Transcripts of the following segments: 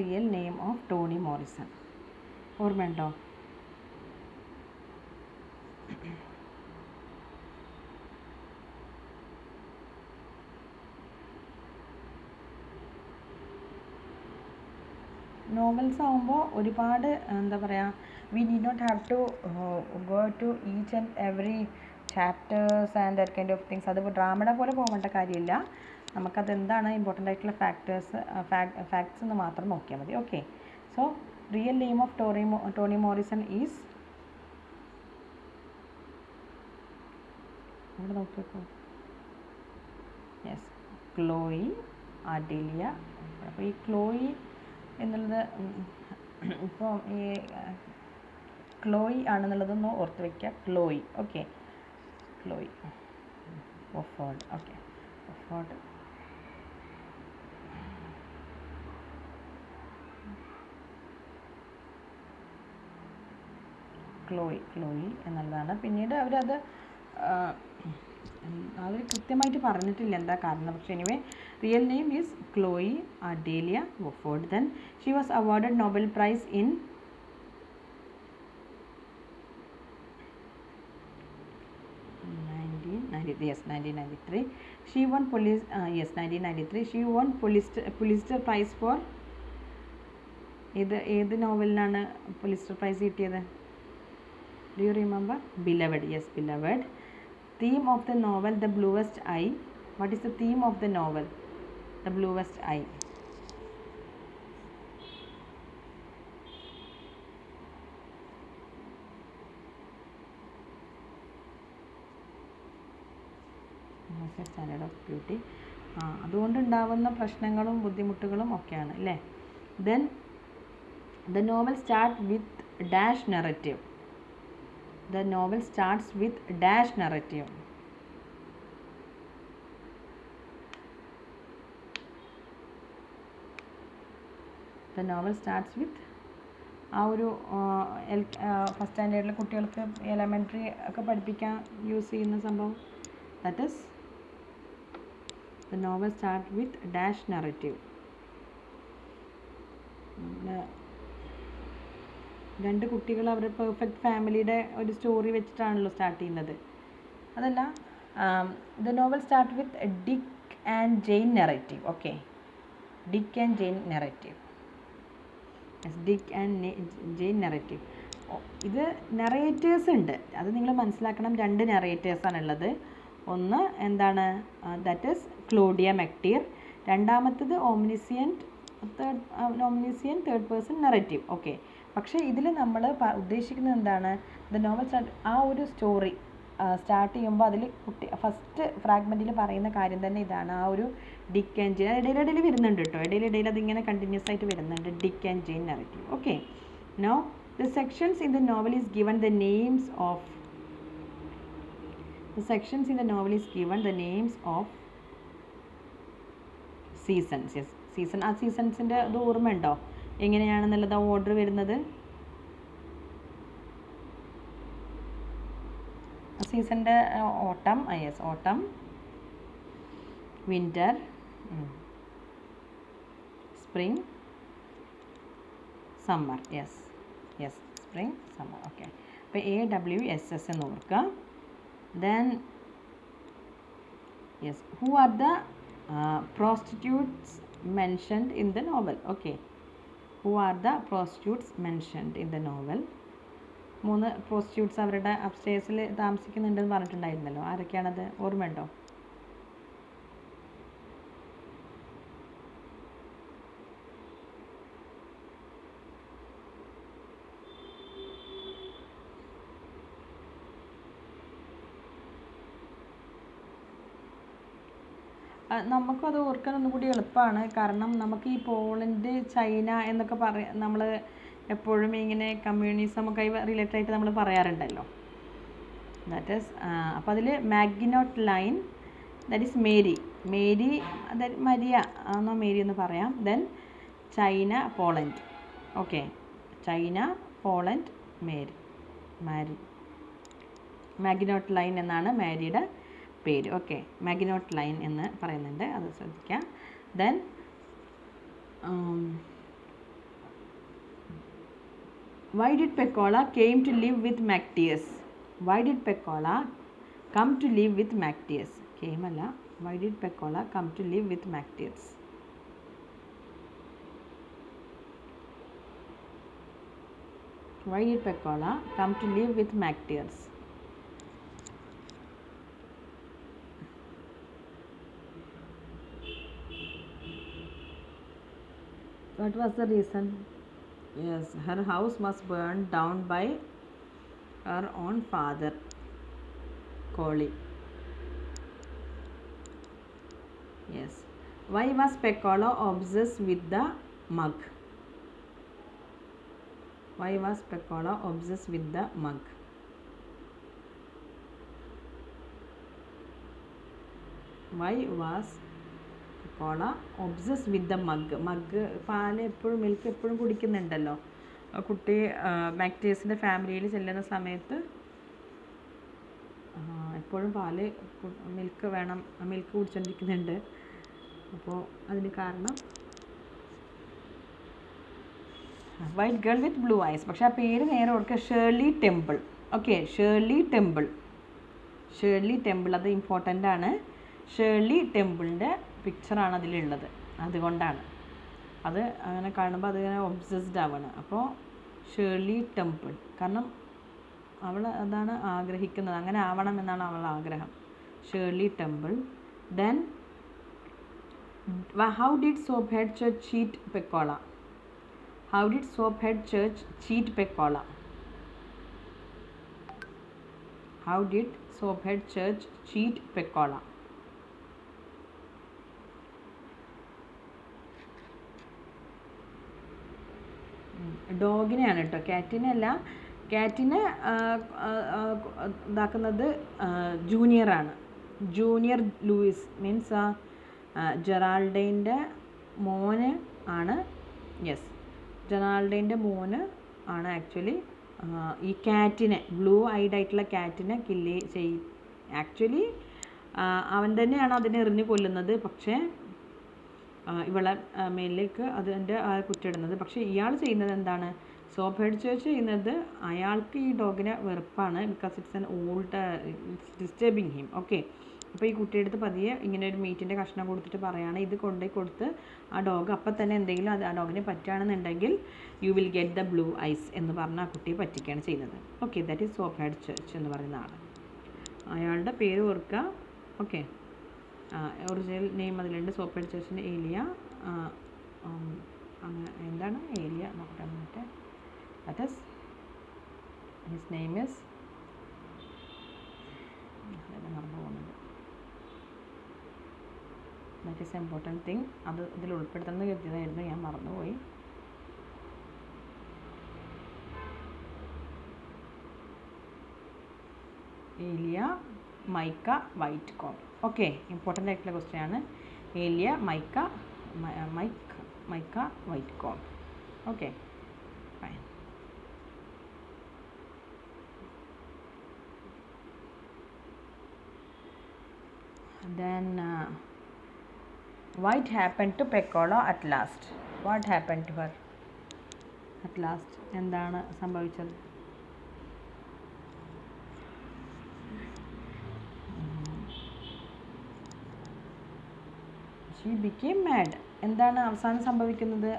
Real name of Toni Morrison. ഓർമ്മയുണ്ടോ? Novels ആകുമ്പോൾ ഒരുപാട് എന്താ പറയുക, we need not have to go to each and every chapters and that kind of things. അത് ഡ്രാമയുടെ പോലെ പോകേണ്ട കാര്യമില്ല. നമുക്കത് എന്താണ് ഇമ്പോർട്ടൻ്റ് ആയിട്ടുള്ള ഫാക്ട്സ് എന്ന് മാത്രം നോക്കിയാൽ മതി. Okay, so real name of Toni Morrison is, ഇവിടെ നോക്കിക്കോ, യെസ്, ക്ലോയി അഡേലിയ. അപ്പോൾ ഈ ക്ലോയി എന്നുള്ളത് ഇപ്പോൾ ഈ ക്ലോയി ആണെന്നുള്ളതൊന്ന് ഓർത്ത് വയ്ക്കുക. Chloe, okay, Chloe Wofford. Okay, Wofford. Chloe എന്നുള്ളതാണ്. പിന്നീട് അവരത് അവർ കൃത്യമായിട്ട് പറഞ്ഞിട്ടില്ല എന്താ കാരണം. പക്ഷേ anyway real name is Chloe Ardelia Wofford. Then she was awarded Nobel Prize in 1993. She won 1993 she won Pulitzer Prize for ഏത് നോവലിനാണ് പുലിസ്റ്റർ പ്രൈസ് കിട്ടിയത്? Do you remember? Beloved. Yes, Beloved. Theme of the novel, The Bluest Eye. What is the theme of the novel, The Bluest Eye? Standard of beauty. അതുകൊണ്ടുണ്ടാവുന്ന പ്രശ്നങ്ങളും ബുദ്ധിമുട്ടുകളും ഒക്കെയാണ് അല്ലേ. Then the novel start with dash narrative. The novel starts with dash narrative. The novel starts with ആ ഒരു first സ്റ്റാൻഡേർഡിലെ കുട്ടികൾക്ക് elementary ഒക്കെ പഠിപ്പിക്കാൻ യൂസ് ചെയ്യുന്ന സംഭവം. That is the novel start with dash narrative. രണ്ട് കുട്ടികൾ അവരുടെ പെർഫെക്റ്റ് ഫാമിലിയുടെ ഒരു സ്റ്റോറി വെച്ചിട്ടാണല്ലോ സ്റ്റാർട്ട് ചെയ്യുന്നത്. അതല്ല, ദ നോവൽ സ്റ്റാർട്ട് വിത്ത് ഡിക്ക് ആൻഡ് ജെയിൻ നെറേറ്റീവ്. ഓക്കെ, ഡിക്ക് ആൻഡ് ജെയിൻ നെറേറ്റീവ്. ഡിക്ക് ആൻഡ് ജെയിൻ നെറേറ്റീവ്. ഇത് നെറേറ്റേഴ്സ് ഉണ്ട്, അത് നിങ്ങൾ മനസ്സിലാക്കണം. രണ്ട് നെറേറ്റേഴ്സാണുള്ളത്. ഒന്ന് എന്താണ്, ദാറ്റ് ഈസ് ക്ലോഡിയ മെക്ടീർ. രണ്ടാമത്തത് omniscient third person narrative. Okay, പക്ഷേ ഇതിൽ നമ്മൾ ഉദ്ദേശിക്കുന്നത് എന്താണ്, ദ നോവൽ സ്റ്റാർട്ട്, ആ ഒരു സ്റ്റോറി സ്റ്റാർട്ട് ചെയ്യുമ്പോൾ അതിൽ ഫസ്റ്റ് ഫ്രാഗ്മെൻറ്റിൽ പറയുന്ന കാര്യം തന്നെ ഇതാണ്. ആ ഒരു ഡിക്ക് ആൻഡ് ജെയിൻ ഇടയിലിടയിൽ വരുന്നുണ്ട് കേട്ടോ, ഇടയിലിടയിൽ അതിങ്ങനെ കണ്ടിന്യൂസ് ആയിട്ട് വരുന്നുണ്ട്, Dick and Jane narrative. Okay, no the sections in the novel is given the names of seasons. Yes, season. ആ സീസൺസിൻ്റെ ഇത് ഓർമ്മയുണ്ടോ എങ്ങനെയാണെന്നുള്ളത് ഓർഡർ വരുന്നത്? സീസണിൻ്റെ ഓട്ടം, യെസ്, ഓട്ടം, winter, spring, summer. Yes, spring, summer. Okay, അപ്പോൾ AWSS എന്ന് ഓർക്കുക. Then yes, who are the prostitutes mentioned in the novel? Okay, who are the prostitutes mentioned in the novel? 3 prostitutes അവരുടെ അപ്സ്റ്റേഴ്സിൽ താമസിക്കുന്നുണ്ടെന്ന് പറഞ്ഞിട്ടുണ്ടായിരുന്നല്ലോ. ആരൊക്കെയാണത്, ഓർമ്മയുണ്ടോ? നമുക്കത് ഓർക്കാൻ ഒന്നുകൂടി എളുപ്പമാണ്. കാരണം നമുക്ക് ഈ പോളണ്ട്, ചൈന എന്നൊക്കെ നമ്മൾ എപ്പോഴും ഇങ്ങനെ കമ്മ്യൂണിസമൊക്കെ റിലേറ്റഡ് ആയിട്ട് നമ്മൾ പറയാറുണ്ടല്ലോ. ദാറ്റ് ഈസ് അപ്പോൾ അതിൽ Maginot Line, that is Mary, Maria ആണോ മേരി എന്ന് പറയാം. Then China, Poland. Okay, China, Poland, Marie. Maginot Line എന്നാണ് മാരിയുടെ പേര്. ഓക്കെ, മാഗ്നോട്ട് ലൈൻ എന്ന് പറയുന്നുണ്ട്, അത് ശ്രദ്ധിക്കാം. Then Why did Pecola came to live with Mactius? Why did Pecola come to live with Mactius? Came alla. Why did Pecola come to live with Mactius? Why did Pecola come to live with Mactius? What was the reason? Yes, her house was burned down by her own father, Collie. Yes. Why was Pecola obsessed with the mug? Why was Pecola obsessed with the mug? Why was Pecola obsessed with the mug? Mug പാല് എപ്പോഴും milk എപ്പോഴും കുടിക്കുന്നുണ്ടല്ലോ. ആ കുട്ടി മാക്ടിയസിൻ്റെ ഫാമിലിയിൽ ചെല്ലുന്ന സമയത്ത് എപ്പോഴും പാല് മിൽക്ക് വേണം, മിൽക്ക് കുടിച്ചുകൊണ്ടിരിക്കുന്നുണ്ട്. അപ്പോൾ അതിന് കാരണം white girl with blue eyes. പക്ഷെ ആ പേര് നേരെ ഓർക്കുക, Shirley Temple. Okay, Shirley Temple. Shirley Temple അത് ഇമ്പോർട്ടൻ്റ് ആണ്. ഷേർലി ടെമ്പിളിൻ്റെ പിക്ചറാണ് അതിലുള്ളത്, അതുകൊണ്ടാണ് അത് അങ്ങനെ കാണുമ്പോൾ അതിങ്ങനെ ഒബ്സസ്ഡ് ആവുകയാണ്. അപ്പോൾ ഷേർലി ടെമ്പിൾ, കാരണം അവൾ അതാണ് ആഗ്രഹിക്കുന്നത്, അങ്ങനെ ആവണം എന്നാണ് അവൾ ആഗ്രഹം. Shirley Temple. Then how did Soaphead Church cheat Pecola? How did Soaphead Church cheat Pecola? How did Soaphead Church cheat Pecola? ഡോഗിനെയാണ് കേട്ടോ, കാറ്റിനല്ല. കാറ്റിനെ ഇതാക്കുന്നത് ജൂനിയറാണ്. ജൂനിയർ ലൂയിസ് മീൻസ് ജെറാൾഡൈൻ്റെ മോന് ആണ്. യെസ്, ജെറാൾഡൈൻ്റെ മോന് ആണ് ആക്ച്വലി ഈ കാറ്റിനെ, ബ്ലൂ ഐഡ് ആയിട്ടുള്ള കാറ്റിനെ കില്ല് ആക്ച്വലി അവൻ തന്നെയാണ് അതിനെ എറിഞ്ഞ് കൊല്ലുന്നത്. പക്ഷേ ഇവളെ മേലിലേക്ക് അതിൻ്റെ കുറ്റിയിടുന്നത്. പക്ഷേ ഇയാൾ ചെയ്യുന്നത് എന്താണ്? സോപ്ഹെഡ് ചേർച്ച് ചെയ്യുന്നത്, അയാൾക്ക് ഈ ഡോഗിനെ വെറുപ്പാണ്. Because it's an old, it's disturbing him. Okay, അപ്പോൾ ഈ കുട്ടിയെടുത്ത് പതിയെ ഇങ്ങനെ ഒരു മീറ്റിൻ്റെ കഷ്ണം കൊടുത്തിട്ട് പറയുകയാണ്, ഇത് കൊണ്ടുപോയി കൊടുത്ത് ആ ഡോഗ് അപ്പം തന്നെ എന്തെങ്കിലും ആ ഡോഗിനെ പറ്റുകയാണെന്നുണ്ടെങ്കിൽ you will get the blue eyes എന്ന് പറഞ്ഞ് ആ കുട്ടിയെ പറ്റിക്കുകയാണ് ചെയ്യുന്നത്. Okay, that is Soaphead Church എന്ന് പറയുന്ന ആൾ. അയാളുടെ പേര് ഓർക്കുക. ഓക്കെ, ഒറിജിനൽ നെയിം അതിലുണ്ട്. സോപ്ഹെഡ് ചേർച്ചിൻ്റെ ഏലിയ, അങ്ങനെ എന്താണ് ഏലിയ നോക്കട്ടെ എന്നിട്ട്. That is his name is, മറന്നു പോകുന്നുണ്ട്. That is important thing. അത് ഇതിൽ ഉൾപ്പെടുത്തുന്നത് കരുതിയതായിരുന്നു, ഞാൻ മറന്നുപോയി. Elihue Micah Whitcomb. Okay, important ആയിട്ടുള്ള ക്വസ്റ്റ്യൻ ആണ്. Elihue Micah Whitcomb. Okay, fine. Then what happened to Pecola at last? What happened to her at last? എന്താണ് സംഭവിച്ചത്? She became mad. എന്താണ് അവസാനം സംഭവിക്കുന്നത്?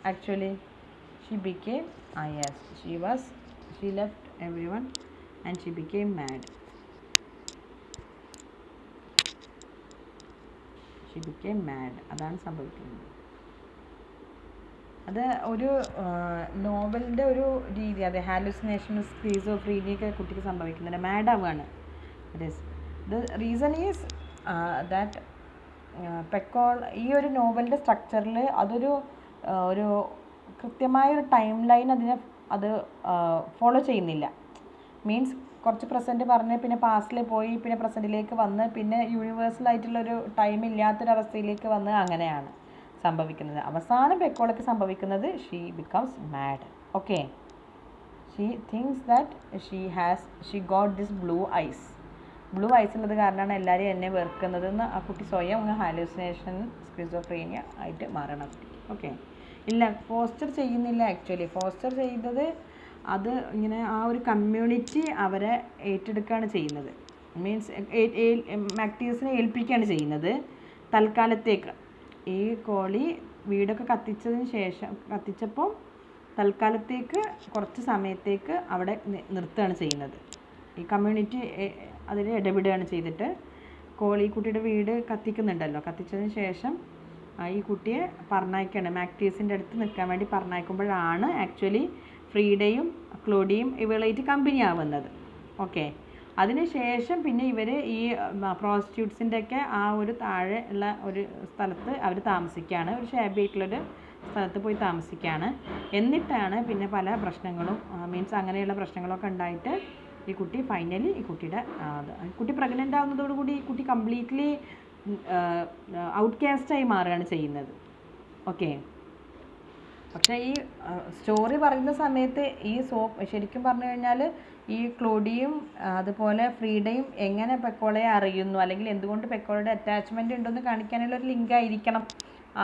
Actually she became, yes, she left everyone and she became mad. She became mad. അതാണ് സംഭവിക്കുന്നത്. അത് ഒരു നോവലിൻ്റെ ഒരു രീതി, അത് ഹാലുസിനേഷൻ, സ്ക്രീസോഫ്രീനിയൊക്കെ കുട്ടിക്ക് സംഭവിക്കുന്നുണ്ട്, മാഡ് ആവുകയാണ്. ദ റീസൺ ഈസ് ദാറ്റ് ഈ ഒരു നോവലിൻ്റെ സ്ട്രക്ചറിൽ അതൊരു ഒരു കൃത്യമായൊരു ടൈം ലൈൻ അത് ഫോളോ ചെയ്യുന്നില്ല. മീൻസ് കുറച്ച് പ്രസൻറ്റ് പറഞ്ഞ് പിന്നെ പാസ്റ്റിൽ പോയി പിന്നെ പ്രസൻറ്റിലേക്ക് വന്ന് പിന്നെ യൂണിവേഴ്സലായിട്ടുള്ളൊരു ടൈം ഇല്ലാത്തൊരവസ്ഥയിലേക്ക് വന്ന് അങ്ങനെയാണ് സംഭവിക്കുന്നത്. അവസാനം പെക്കോളയ്ക്ക് സംഭവിക്കുന്നത് she becomes mad. Okay, she thinks that she got this blue eyes. Blue eyes ഉള്ളത് കാരണമാണ് എല്ലാവരും എന്നെ വെറുക്കുന്നതെന്ന് ആ കുട്ടി സ്വയം ഹാലുസിനേഷൻ, സ്കിസോഫ്രീനിയ ആയിട്ട് മാറണം. ഓക്കെ, ഇല്ല, ഫോസ്റ്റർ ചെയ്യുന്നില്ല. ആക്ച്വലി ഫോസ്റ്റർ ചെയ്തത് അത് ഇങ്ങനെ ആ ഒരു കമ്മ്യൂണിറ്റി അവരെ ഏറ്റെടുക്കുകയാണ് ചെയ്യുന്നത്. മീൻസ് മാക്ടീവ്സിനെ ഏൽപ്പിക്കുകയാണ് ചെയ്യുന്നത് തൽക്കാലത്തേക്ക്. ഈ കോളി വീടൊക്കെ കത്തിച്ചപ്പോൾ തൽക്കാലത്തേക്ക് കുറച്ച് സമയത്തേക്ക് അവിടെ നിർത്തുകയാണ് ചെയ്യുന്നത്. ഈ കമ്മ്യൂണിറ്റി അതിൽ ഇടപെടുകയാണ് ചെയ്തിട്ട് കുട്ടിയുടെ വീട് കത്തിക്കുന്നുണ്ടല്ലോ, കത്തിച്ചതിന് ശേഷം ഈ കുട്ടിയെ പറഞ്ഞയക്കുകയാണ്, മാക്ടീവ്സിൻ്റെ അടുത്ത് നിൽക്കാൻ വേണ്ടി പറഞ്ഞയക്കുമ്പോഴാണ് ആക്ച്വലി ഫ്രീഡയും ക്ലോഡിയും ഇവളായിട്ട് കമ്പനി ആവുന്നത്. ഓക്കെ, അതിനുശേഷം പിന്നെ ഇവർ ഈ പ്രോസ്റ്റിറ്റ്യൂട്ട്സിൻ്റെയൊക്കെ ആ ഒരു താഴെ ഉള്ള ഒരു സ്ഥലത്ത് അവർ താമസിക്കുകയാണ്, ഒരു ഷാബി ആയിട്ടുള്ളൊരു സ്ഥലത്ത് പോയി താമസിക്കുകയാണ്. എന്നിട്ടാണ് പിന്നെ പല പ്രശ്നങ്ങളും മീൻസ് അങ്ങനെയുള്ള പ്രശ്നങ്ങളൊക്കെ ഉണ്ടായിട്ട് ഈ കുട്ടി ഫൈനലി കുട്ടി പ്രഗ്നൻ്റ് ആവുന്നതോടുകൂടി ഈ കുട്ടി കംപ്ലീറ്റ്ലി ഔട്ട്കാസ്റ്റായി മാറുകയാണ് ചെയ്യുന്നത്. ഓക്കെ, പക്ഷേ ഈ സ്റ്റോറി പറയുന്ന സമയത്ത് ഈ ശരിക്കും പറഞ്ഞു കഴിഞ്ഞാൽ ഈ ക്ലോഡിയും അതുപോലെ ഫ്രീഡയും എങ്ങനെ പെക്കോളയെ അറിയുന്നു, അല്ലെങ്കിൽ എന്തുകൊണ്ട് പെക്കോളയുടെ അറ്റാച്ച്മെൻറ്റ് ഉണ്ടെന്ന് കാണിക്കാനുള്ള ഒരു ലിങ്ക് ആയിരിക്കണം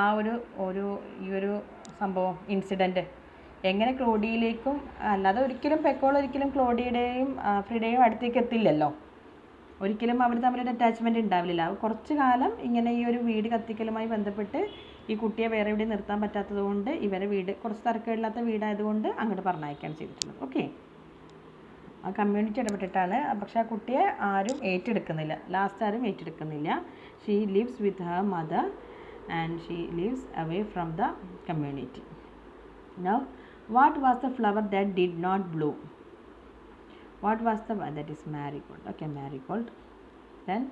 ആ ഈ ഒരു സംഭവം, ഇൻസിഡൻറ്റ്. എങ്ങനെ ക്ലോഡിയിലേക്കും, അല്ലാതെ ഒരിക്കലും ഒരിക്കലും ക്ലോഡിയുടെയും ഫ്രീഡയും അടുത്തേക്ക് എത്തില്ലല്ലോ, ഒരിക്കലും അവർ തമ്മിലൊരു അറ്റാച്ച്മെൻറ്റ് ഉണ്ടാവില്ല. കുറച്ച് കാലം ഇങ്ങനെ ഈ ഒരു വീട് കത്തിക്കലുമായി ബന്ധപ്പെട്ട് ഈ കുട്ടിയെ വേറെ എവിടെ നിർത്താൻ പറ്റാത്തത് കൊണ്ട് ഇവരെ വീട് കുറച്ച് തരക്കേടില്ലാത്ത വീടായതുകൊണ്ട് അങ്ങോട്ട് പറഞ്ഞയക്കുകയാണ് ചെയ്തിട്ടുള്ളത്. ഓക്കെ, ആ കമ്മ്യൂണിറ്റി ഇടപെട്ടിട്ടാണ്. പക്ഷേ ആ കുട്ടിയെ ആരും ഏറ്റെടുക്കുന്നില്ല, ലാസ്റ്റ് ആരും ഏറ്റെടുക്കുന്നില്ല. She lives with her mother and she lives away from the community. Now what was the flower that did not bloom? What was that is marigold. Okay, marigold. Then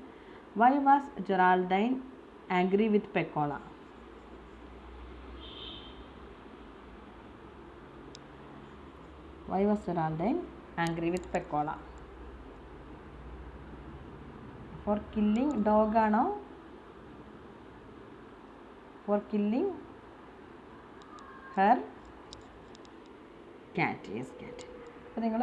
why was Geraldine angry with Pecola? Why was Geraldine angry with Pecola? For killing dog ആണോ? For killing her cat. Yes, cat. അപ്പോൾ നിങ്ങൾ